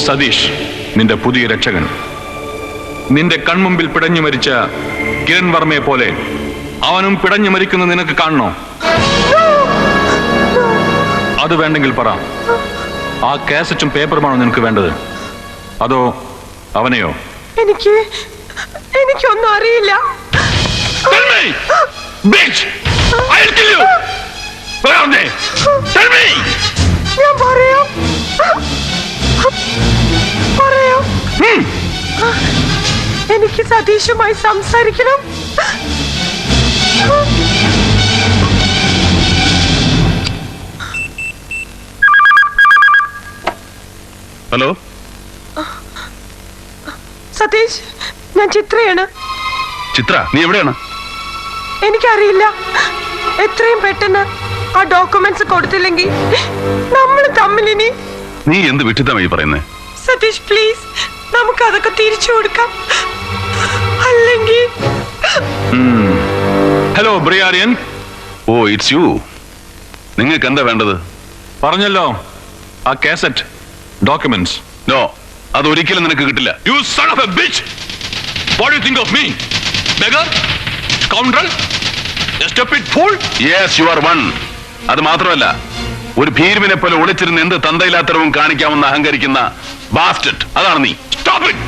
സതീഷ്, നിന്റെ പുതിയ രക്ഷകൻ. നിന്റെ കൺമുമ്പിൽ പിടഞ്ഞു മരിച്ച കിരൺ വർമ്മയെ പോലെ അവനും പിടഞ്ഞു മരിക്കുന്നത് നിനക്ക് കാണണോ? അത് വേണ്ടെങ്കിൽ പറ. ആ കാസറ്റും പേപ്പറുമാണോ നിനക്ക് വേണ്ടത്, അതോ അവനെയോ? എനിക്കൊന്നും അറിയില്ല. ഞാൻ പറയാം. എനിക്ക് സതീഷുമായി സംസാരിക്കണം. ഹലോ സതീഷ്, ഞാൻ ചിത്രയാണ്. ചിത്ര, നീ എവിടെയാണ്? എനിക്കറിയില്ല. എത്രയും പെട്ടെന്ന് ആ ഡോക്യുമെന്റ്സ് കൊടുത്തില്ലെങ്കിൽ നമ്മൾ തമ്മിലിനി. നീ എന്ത് വിട്ടിത്തമായി പറയുന്നേ? സതീഷ് പ്ലീസ്, നമുക്ക് അതൊക്കെ തിരിച്ചു കൊടുക്കാം. അല്ലെങ്കിൽ ഹലോ ബ്രിയാരിയൻ. Oh, it's you. നിങ്ങൾക്ക് എന്താ വേണ്ടത്? പറഞ്ഞല്ലോ, ആ കാസറ്റ്, ഡോക്യുമെന്റ്സ്. നോ, അത് ഒരിക്കലും നിനക്ക് കിട്ടില്ല. U son of A bitch. What do you think of me? Beggar, scoundrel, A stupid fool. Yes, you are one. അത് മാത്രമല്ല, ഒരു ഭീരുവിനെ പോലെ ഒളിച്ചിരുന്ന് എന്ത് തന്തയില്ലാത്തരവും കാണിക്കാമെന്ന് അഹങ്കരിക്കുന്ന ബാസ്റ്റഡ്. അതാണ് നീ. Stop it.